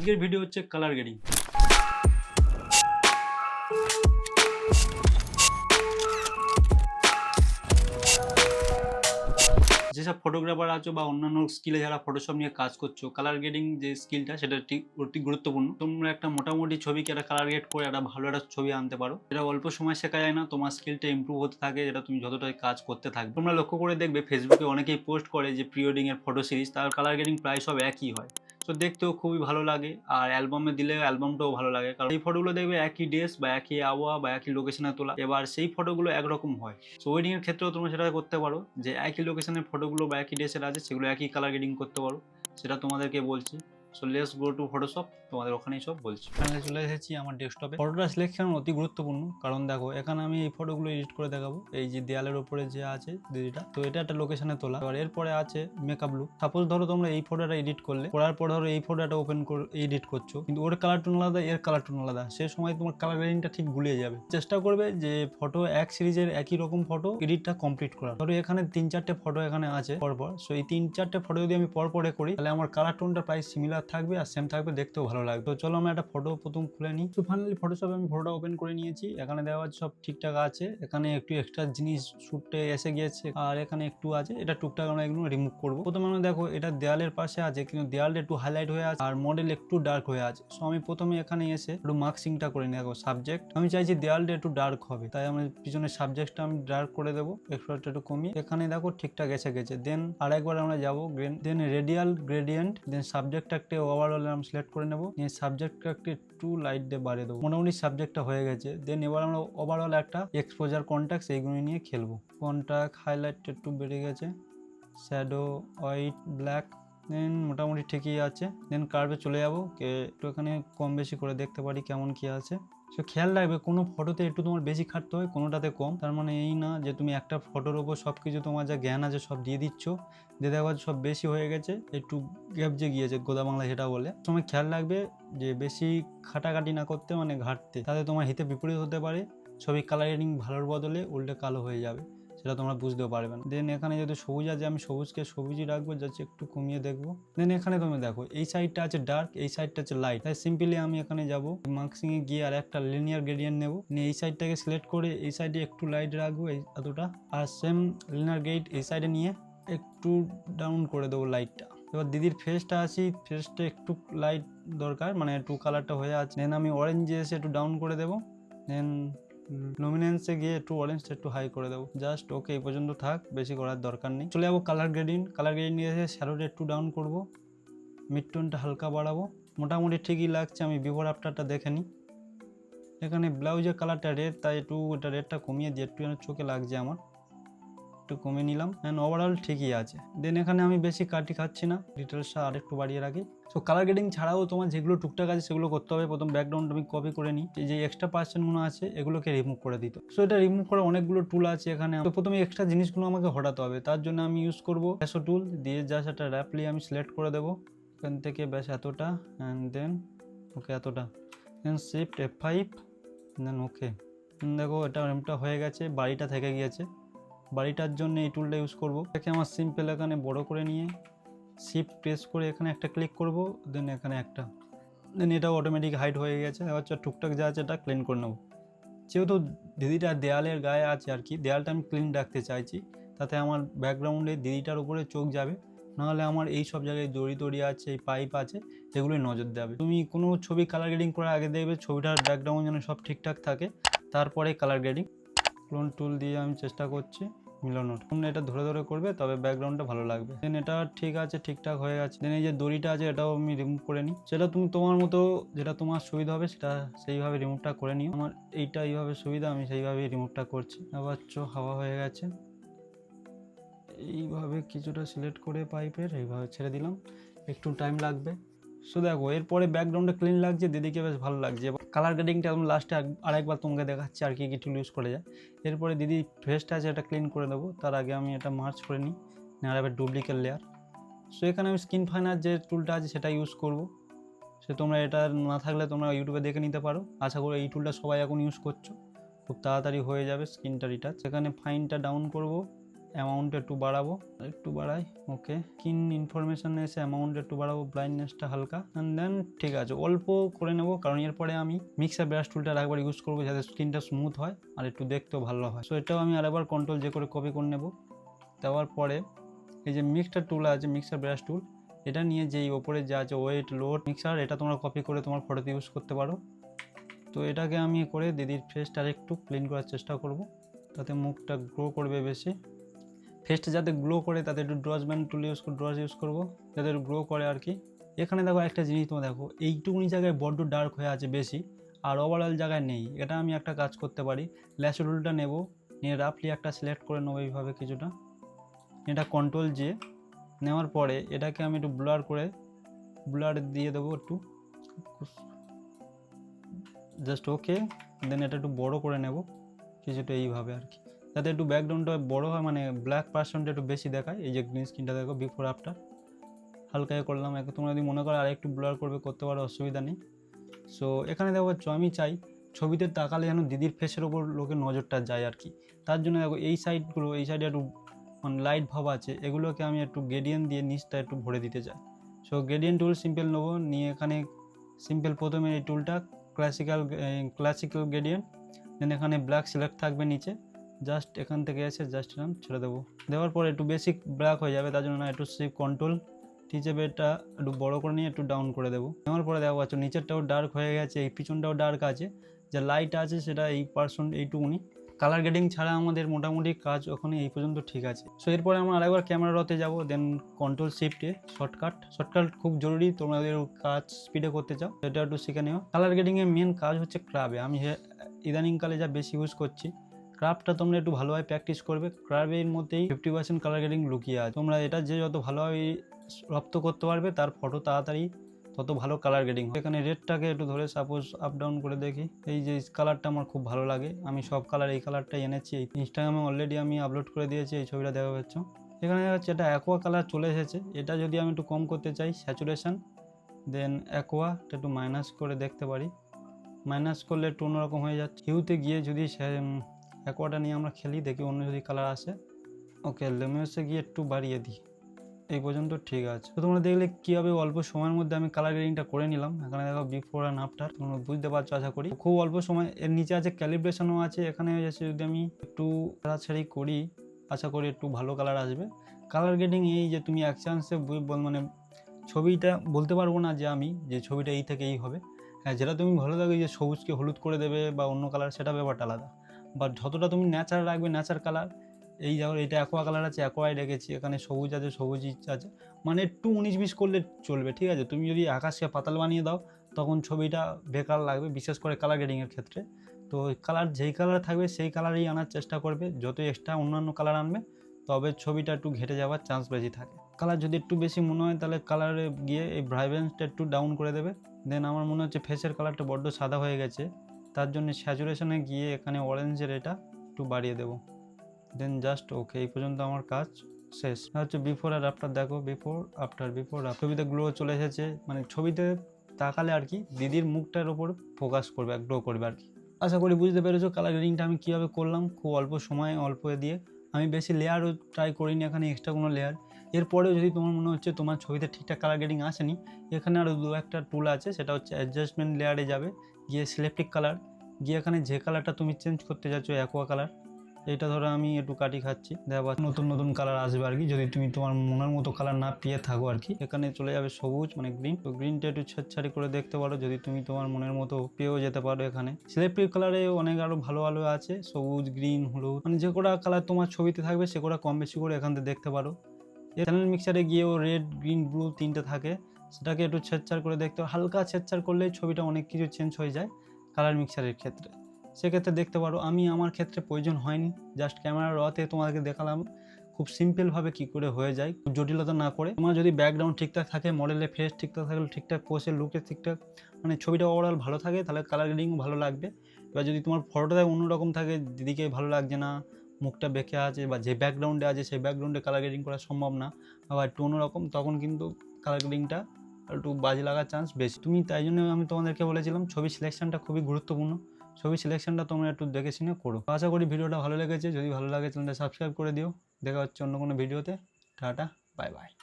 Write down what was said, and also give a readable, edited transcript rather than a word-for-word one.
আজকের ভিডিও হচ্ছে colour grading. যেসব ফটোগ্রাফার আছো বা অন্যান্য স্কিলে যারা ফটোশপ নিয়ে কাজ করছো, কালার গ্রেডিং যে স্কিলটা সেটা ঠিক অতি গুরুত্বপূর্ণ। তোমরা একটা মোটামুটি ছবিকে একটা কালার গ্রেড করে একটা ভালো একটা ছবি আনতে পারো। এটা অল্প সময় শেখা যায় না, তোমার স্কিলটা ইমপ্রুভ হতে থাকে যেটা তুমি যতটাই কাজ করতে থাকবে। তোমরা লক্ষ্য করে দেখবে ফেসবুকে অনেকেই পোস্ট করে যে প্রি ওয়েডিং এর ফটো সিরিজ, তার কালার গ্রেডিং প্রায় সব একই হয়। তো দেখতেও খুবই ভালো লাগে, আর অ্যালবামে দিলে অ্যালবামটাও ভালো লাগে, কারণ এই ফটোগুলো দেখবে একই ড্রেস বা একই আবহাওয়া বা একই লোকেশনে তোলা, এবার সেই ফটোগুলো একরকম হয়। সো ওয়েডিং এর ক্ষেত্রেও তোমরা সেটা করতে পারো, যে একই লোকেশনের ফটোগুলো বা একই ড্রেসের আছে সেগুলো একই কালার গ্রেডিং করতে পারো, সেটা তোমাদেরকে বলছি। So let's go to Photoshop, তোমাদের ওখানেই সব বলছি। এখানে চলে এসেছি আমার ডেস্কটপে। ফটোটা সিলেকশন অতি গুরুত্বপূর্ণ, কারণ দেখো এখানে আমি এই ফটোগুলো এডিট করে দেখাবো। এই যে দেয়ালের উপরে যে আছে দিদিটা, তো এটা একটা লোকেশনে তোলা। আর এরপরে আছে মেকআপ লুক। সাপোজ ধরো তোমরা এই ফটোটা এডিট করলে, করার পর ধরো এই ফটোটা ওপেন করে এডিট করছো, কিন্তু ওর কালার টোন আলাদা, এর কালার টোন আলাদা, সে সময় তোমার কালার গ্রেডিংটা ঠিক গুলিয়ে যাবে। চেষ্টা করবে যে ফটো এক সিরিজের একই রকম ফটো এডিটটা কমপ্লিট করা। ধরো এখানে 3-4টে ফটো এখানে আছে পরপর, সো এই 3-4টে ফটো যদি আমি পরপরে করি তাহলে আমার কালার টোনটা প্রায় সিমিলার থাকবে আর সেম থাকবে, দেখতেও ভালো লাগবে। তো চলো আমরা একটা ফটো প্রথম খুলে নিই। তো ফাইনালি ফটোশপে আমি ফটোটা ওপেন করে নিয়েছি। এখানে দেওয়া সব ঠিকঠাক আছে, এখানে একটু এক্সট্রা জিনিস শুটে এসে গিয়েছে আর এখানে একটু আছে, এটা টুকটাক আমরা এগুলো রিমুভ করবো। প্রথমে আমরা দেখো এটা দেয়ালের পাশে আছে, কিন্তু দেয়ালটা একটু হাইলাইট হয়ে আছে আর মডেল একটু ডার্ক হয়ে আছে। সো আমি প্রথমে এখানে এসে একটু মার্কসিংটা করে নিই। দেখো সাবজেক্ট আমি চাইছি দেয়ালটা একটু ডার্ক হবে, তাই আমার পিছনের সাবজেক্টটা আমি ডার্ক করে দেবো, এক্সট্রাটা একটু কমিয়ে। এখানে দেখো ঠিকঠাক এসে গেছে। দেন আরেকবার আমরা যাবো, দেন রেডিয়াল গ্রেডিয়েন্ট, দেন সাবজেক্টটা একটা ওভারঅল আমি সিলেক্ট করে নেবো, নিয়ে সাবজেক্টটা একটু লাইট দিয়ে বাড়িয়ে দেবো। মোটামুটি সাবজেক্টটা হয়ে গেছে। দেন এবার আমরা ওভারঅল একটা এক্সপোজার কন্ট্যাক্ট এইগুলো নিয়ে খেলবো। কন্ট্যাক্ট হাইলাইট একটু বেড়ে গেছে, শ্যাডো হোয়াইট ব্ল্যাক, দেন মোটামুটি ঠিকই আছে। দেন কার্ভে চলে যাবো, একটু এখানে কম বেশি করে দেখতে পারি কেমন কি আছে। সো খেয়াল রাখবে কোনো ফটোতে একটু তোমার বেশি খাটতে হয়, কোনোটাতে কম। তার মানে এই না যে তুমি একটা ফটোর ওপর সব কিছু তোমার যা জ্ঞান আছে সব দিয়ে দিচ্ছ, দিয়ে দেখো সব বেশি হয়ে গেছে, একটু গ্যাপ যে গিয়েছে গোদা বাংলা সেটা বলে। সময় খেয়াল রাখবে যে বেশি খাটাখাটি না করতে, মানে ঘাটতে, তাতে তোমার হিতে বিপরীত হতে পারে। ছবি কালারিং ভালোর বদলে উল্টে কালো হয়ে যাবে, সেটা তোমরা বুঝতেও পারবে না। দেন এখানে যদি সবুজ আছে, আমি সবুজকে সবুজই রাখবো, যাচ্ছে একটু কমিয়ে দেখবো। দেন এখানে তুমি দেখো এই সাইডটা আছে ডার্ক, এই সাইডটা আছে লাইট, তাই সিম্পলি আমি এখানে যাবো মার্কসিং এ গিয়ে আর একটা লিনিয়ার গ্রেডিয়েন্ট নেবো, নিয়ে এই সাইডটাকে সিলেক্ট করে এই সাইডে একটু লাইট রাখবো, এই এতটা। আর সেম লিনিয়ার গ্রেড এই সাইডে নিয়ে একটু ডাউন করে দেবো লাইটটা। এবার দিদির ফেসটা আসি, ফেসটা একটু লাইট দরকার, মানে একটু কালারটা হয়ে আছে। দেন আমি অরেঞ্জে এসে একটু ডাউন করে দেবো। দেন লুমিনেন্সে গিয়ে একটু অরেঞ্জটা একটু হাই করে দেবো। জাস্ট ওকে, এই পর্যন্ত থাক, বেশি করার দরকার নেই। চলে যাবো কালার গ্রেডিং। কালার গ্রেডিং নিয়ে এসে শ্যাডোটা একটু ডাউন করবো, মিড টোনটা হালকা বাড়াবো। মোটামুটি ঠিকই লাগছে, আমি বিফোর আফটারটা দেখে নিই। এখানে ব্লাউজের কালারটা রেড, তাই একটু এটা রেডটা কমিয়ে দিয়ে একটু যেন চোখে লাগছে আমার, একটু কমিয়ে নিলাম। অ্যান্ড ওভারঅল ঠিকই আছে। দেন এখানে আমি বেশি কাটি খাচ্ছি না, ডিটেলসটা আর একটু বাড়িয়ে রাখি। সো কালার গ্রেডিং ছাড়াও তোমার যেগুলো টুকটাক আছে সেগুলো করতে হবে। প্রথম ব্যাকগ্রাউন্ড আমি কপি করে নিই, এই যে এক্সট্রা পার্সেন্টগুলো আছে এগুলোকে রিমুভ করে দিত। সো এটা রিমুভ করার অনেকগুলো টুল আছে এখানে। তো প্রথমে এক্সট্রা জিনিসগুলো আমাকে হটাতে হবে, তার জন্য আমি ইউজ করবো ব্যাসো টুল দিয়ে। জাস্ট একটা র্যাপলি আমি সিলেক্ট করে দেবো, এখান থেকে ব্যাস এতটা, অ্যান্ড দেন ওকে এতটা, দেন শিফট F5, দেন ওকে। দেখো এটা র্যামটা হয়ে গেছে, বাড়িটা থেকে গিয়েছে। বাড়িটার জন্য এই টুলটা ইউজ করবো। এটাকে আমার সিম্পল এখানে বড় করে নিয়ে শিফট প্রেস করে এখানে একটা ক্লিক করব, দেন এখানে একটা, দেন এটা অটোমেটিক হাইড হয়ে গেছে। এবার টুকটাক যা আছে এটা ক্লিন করে নেবো। যেহেতু দিদিটা দেয়ালের গায়ে আছে আর কি, দেয়ালটা আমি ক্লিন রাখতে চাইছি, তাতে আমার ব্যাকগ্রাউন্ডে দিদিটার উপরে চোখ যাবে, নাহলে আমার এই সব জায়গায় দড়ি দড়ি আছে, এই পাইপ আছে, এগুলোই নজর দেবে। তুমি কোনো ছবি কালার গ্রেডিং করার আগে দেখবে ছবিটার ব্যাকগ্রাউন্ড যেন সব ঠিকঠাক থাকে, তারপরে কালার গ্রেডিং। ক্লোন টুল দিয়ে আমি চেষ্টা করছি মিলানোর। তোমরা এটা ধরে ধরে করবে, তবে ব্যাকগ্রাউন্ডটা ভালো লাগবে। দেন এটা ঠিক আছে, ঠিকঠাক হয়ে গেছে। দেন এই যে দড়িটা আছে এটাও আমি রিমুভ করে নিই। সেটা তুমি তোমার মতো, যেটা তোমার সুবিধা হবে সেটা সেইভাবে রিমুভটা করে নিও। আমার এইটা এইভাবে সুবিধা, আমি সেইভাবেই রিমুভটা করছি। আবার হাওয়া হয়ে গেছে, এইভাবে কিছুটা সিলেক্ট করে পাইপের এইভাবে ছেড়ে দিলাম, একটু টাইম লাগবে। সো দেখো এরপরে ব্যাকগ্রাউন্ডটা ক্লিন লাগছে, দিদিকে বেশ ভালো লাগছে। কালার গ্রেডিংটা আমি লাস্টে আরেকবার তোমাকে দেখাচ্ছি আর কি টুল ইউজ করে যায়। এরপরে দিদি ফেসটা আছে এটা ক্লিন করে দেবো, তার আগে আমি এটা মার্চ করে নিই, আর এবার ডুপ্লিকেট লেয়ার। সো এখানে আমি স্কিন ফাইনার যে টুলটা আছে সেটা ইউজ করব। সে তোমরা এটা না থাকলে তোমরা ইউটিউবে দেখে নিতে পারো। আশা করি এই টুলটা সবাই এখন ইউজ করছো, খুব তাড়াতাড়ি হয়ে যাবে স্কিনটা রিটাচ। সেখানে ফাইনটা ডাউন করব, অ্যামাউন্ট একটু বাড়াবো, একটু বাড়াই, ওকে। স্কিন ইনফরমেশন এসে অ্যামাউন্ট একটু বাড়াবো, ব্লাইন্ডনেসটা হালকা, অ্যান্ড দেন ঠিক আছে অল্প করে নেবো, কারণ এরপরে আমি মিক্সার ব্রাশ টুলটা একবার ইউজ করবো যাতে স্কিনটা স্মুথ হয় আর একটু দেখতেও ভালো হয়। সো এটাও আমি আরেকবার কন্ট্রোল যে করে কপি করে নেবো। দেওয়ার পরে এই যে মিক্সার টুল আছে, মিক্সার ব্রাশ টুল, এটা নিয়ে যেই ওপরে যা আছে ওয়েট লোড মিক্সার, এটা তোমরা কপি করে তোমার ফটোতে ইউজ করতে পারো। তো এটাকে আমি করে দিদির ফেসটা একটু ক্লিন করার চেষ্টা করব, তাতে মুখটা গ্লো করবে বেশি। ফেসটা যাতে গ্লো করে তাতে একটু ড্রস ব্যান্ড টুল ড্রস ইউজ করবো যাতে গ্লো করে আর কি। এখানে দেখো একটা জিনিস তোমরা দেখো, এইটুকুনি জায়গায় বড্ড ডার্ক হয়ে আছে বেশি, আর ওভারঅল জায়গায় নেই। এটা আমি একটা কাজ করতে পারি, ল্যাশ টুলটা নেব, নিয়ে রাফলি একটা সিলেক্ট করে নেবো এইভাবে কিছুটা, এটা কন্ট্রোল যে নেওয়ার পরে এটাকে আমি একটু ব্লার দিয়ে দেবো একটু, জাস্ট ওকে। দেন এটা একটু বড় করে নেব কিছুটা এইভাবে আর কি, যাতে একটু ব্যাকগ্রাউন্ডটা বড় হয়, মানে ব্ল্যাক পার্সনটা একটু বেশি দেখায়। এই যে গ্রিন স্ক্রিনটা দেখো বিফোর আফটার হালকা করলাম, তোমরা যদি মনে করো আর একটু ব্লার করবে করতে পারো, অসুবিধা নেই। সো এখানে দেখো আমি চাই ছবিতে তাকালে যেন দিদির ফেসের ওপর লোকের নজরটা যায় আর কি। তার জন্য দেখো এই সাইডে একটু মানে লাইট ভাব আছে, এগুলোকে আমি একটু গ্রেডিয়েন্ট দিয়ে নিচটা একটু ভরে দিতে চাই। সো গ্রেডিয়েন্ট টুল সিম্পল নেবো, নিয়ে এখানে সিম্পল প্রথমে এই টুলটা ক্লাসিক্যাল গ্রেডিয়েন্ট, দেন এখানে ব্ল্যাক সিলেক্ট থাকবে নিচে, জাস্ট এখান থেকে এসে জাস্ট এরকম ছেড়ে দেবো। দেওয়ার পরে একটু বেসিক ব্ল্যাক হয়ে যাবে, তার জন্য একটু কন্ট্রোল টিচেবে, এটা একটু বড় করে নিয়ে একটু ডাউন করে দেবো। নেওয়ার পরে দেখো পাচ্ছ নিচেরটাও ডার্ক হয়ে গেছে, এই পিছনটাও ডার্ক আছে, যা লাইট আছে সেটা এইটুকুনি। কালার গ্রেডিং ছাড়া আমাদের মোটামুটি কাজ ওখানে এই পর্যন্ত ঠিক আছে। সো এরপরে আমরা আরেকবার ক্যামেরা রতে যাব, দেন কন্ট্রোল শিফটে শর্টকাট খুব জরুরি, তোমাদের কাজ স্পিডে করতে চাও এটা একটু শিখে নিও। কালার গ্রেডিংয়ের মেন কাজ হচ্ছে ক্রাবে, আমি ইদানিংকালে যা বেশি ইউজ করছি। ক্রাফটটা তোমরা একটু ভালোভাবে প্র্যাকটিস করবে, ক্রাবের মধ্যেই 50% কালার গ্রেডিং লুকিয়ে আছে। তোমরা এটা যে যত ভালোভাবে রপ্ত করতে পারবে তার ফটো তাড়াতাড়ি তত ভালো কালার গ্রেডিং। এখানে রেডটাকে একটু ধরে সাপোজ আপ ডাউন করে দেখি, এই যে কালারটা আমার খুব ভালো লাগে, আমি সব কালার এই কালারটাই এনেছি, ইনস্টাগ্রামে অলরেডি আমি আপলোড করে দিয়েছি, এই ছবিটা দেখা পাচ্ছ। এখানে হচ্ছে এটা অ্যাকোয়া কালার চলে এসেছে, এটা যদি আমি একটু কম করতে চাই স্যাচুরেশন, দেন অ্যাকোয়াটা একটু মাইনাস করে দেখতে পারি, মাইনাস করলে একটু অন্যরকম হয়ে যাচ্ছে। হিউতে গিয়ে যদি অ্যাকোয়াটা নিয়ে আমরা খেলি, দেখি অন্য যদি কালার আসে, ওকে লেমিউসে গিয়ে একটু বাড়িয়ে দিই, এই পর্যন্ত ঠিক আছে। তো তোমরা দেখলে কীভাবে অল্প সময়ের মধ্যে আমি কালার গ্রেডিংটা করে নিলাম। এখানে দেখো বিফোর অ্যান্ড আফটার, তোমরা বুঝতে পারছো আশা করি, খুব অল্প সময়। এর নিচে আছে ক্যালিব্রেশনও আছে, এখানে হয়েছে যদি আমি একটু ছাড়াছাড়ি করি আশা করি একটু ভালো কালার আসবে। কালার গ্রেডিং এই যে তুমি এক চান্সে মানে ছবিটা বলতে পারবো না যে আমি যে ছবিটা এই থেকে এই হবে, হ্যাঁ যেটা তুমি ভালো লাগে যে সবুজকে হলুদ করে দেবে বা অন্য কালার, সেটা ব্যাপারটা আলাদা। বাট যতটা তুমি ন্যাচার রাখবে, ন্যাচার কালার, এই যেমন এটা অ্যাকোয়া কালার আছে অ্যাকোয়াই রেখেছি, এখানে সবুজ আছে সবুজই আছে, মানে একটু 19-20 করলে চলবে, ঠিক আছে। তুমি যদি আকাশকে পাতাল বানিয়ে দাও তখন ছবিটা বেকার লাগবে, বিশেষ করে কালার গ্রেডিংয়ের ক্ষেত্রে। তো কালার যেই কালার থাকবে সেই কালারেই আনার চেষ্টা করবে, যত এক্সট্রা অন্যান্য কালার আনবে তবে ছবিটা একটু ঘেটে যাওয়ার চান্স বেশি থাকে। কালার যদি একটু বেশি মনে হয় তাহলে কালারে গিয়ে এই ব্রাইটনেসটা একটু ডাউন করে দেবে। দেন আমার মনে হচ্ছে ফেসের কালারটা বড্ড সাদা হয়ে গেছে, তার জন্য স্যাচুরেশনে গিয়ে এখানে অরেঞ্জের এটা একটু বাড়িয়ে দেবো, দেন জাস্ট ওকে। এই পর্যন্ত আমার কাজ শেষ। হচ্ছে বিফোর আর আফটার, দেখো বিফোর আফটার ছবিতে গ্লো চলে এসেছে, মানে ছবিতে তাকালে আর কি দিদির মুখটার ওপর ফোকাস করবে, গ্লো করবে আর কি। আশা করি বুঝতে পেরেছো কালার গ্রেডিংটা আমি কীভাবে করলাম, খুব অল্প সময় অল্প দিয়ে। আমি বেশি লেয়ারও ট্রাই করিনি এখানে, এক্সট্রা কোনো লেয়ার। এরপরেও যদি তোমার মনে হচ্ছে তোমার ছবিতে ঠিকঠাক কালার গ্রেডিং আসেনি, এখানে আরও দু একটা টুল আছে, সেটা হচ্ছে অ্যাডজাস্টমেন্ট লেয়ারে যাবে, গিয়ে সিলেক্টিভ কালার, গিয়ে এখানে যে কালারটা তুমি চেঞ্জ করতে চাচ্ছ অ্যাকোয়া কালার, এইটা ধরো আমি একটু কাটি খাচ্ছি, দেখো নতুন কালার আসবে আর কি, যদি তুমি তোমার মনের মতো কালার না পেয়ে থাকো আর কি। এখানে চলে যাবে সবুজ মানে গ্রিন, তো গ্রিনটা একটু ছেড়ছাড়ি করে দেখতে পারো যদি তুমি তোমার মনের মতো পেয়েও যেতে পারো। এখানে সিলেক্টিভ কালারে অনেক আরো ভালো ভালো আছে, সবুজ গ্রিন হলুদ, মানে যে কটা কালার তোমার ছবিতে থাকবে সে কটা কম বেশি করে এখান থেকে দেখতে পারো। চ্যানেল মিক্সারে গিয়েও রেড গ্রিন ব্লু তিনটে থাকে, সেটাকে একটু ছেড়ছাড় করে দেখতে পারো, হালকা ছেড়ছাড় করলেই ছবিটা অনেক কিছু চেঞ্জ হয়ে যায় কালার মিক্সারের ক্ষেত্রে, সেক্ষেত্রে দেখতে পারো। আমি আমার ক্ষেত্রে প্রয়োজন হয়নি, জাস্ট ক্যামেরা রতে তোমাদেরকে দেখালাম খুব সিম্পলভাবে কী করে হয়ে যায়, খুব জটিলতা না করে। তোমার যদি ব্যাকগ্রাউন্ড ঠিকঠাক থাকে, মডেলের ফেস ঠিকঠাক থাকলে, ঠিকঠাক পোজের লুকে ঠিকঠাক, মানে ছবিটা ওভারঅল ভালো থাকে, তাহলে কালার গ্রেডিংও ভালো লাগবে। এবার যদি তোমার ফটোটা অন্যরকম থাকে, দিদিকে ভালো লাগছে না, মুখটা বেঁকে আছে, বা যে ব্যাকগ্রাউন্ডে আছে সেই ব্যাকগ্রাউন্ডে কালার গ্রেডিং করা সম্ভব না, আবার একটু অন্যরকম, তখন কিন্তু কালার গ্রেডিংটা একটু বাজে লাগার চান্স বেশি। তুমি তাই জন্য আমি তোমাদেরকে বলেছিলাম ছবি সিলেকশনটা খুবই গুরুত্বপূর্ণ, ছবি সিলেকশনটা তোমরা একটু দেখে শুনে করো। আশা করি ভিডিওটা ভালো লেগেছে, যদি ভালো লাগে চ্যানেলটা সাবস্ক্রাইব করে দিও। দেখা হচ্ছে অন্য কোনো ভিডিওতে। Tata, bye bye.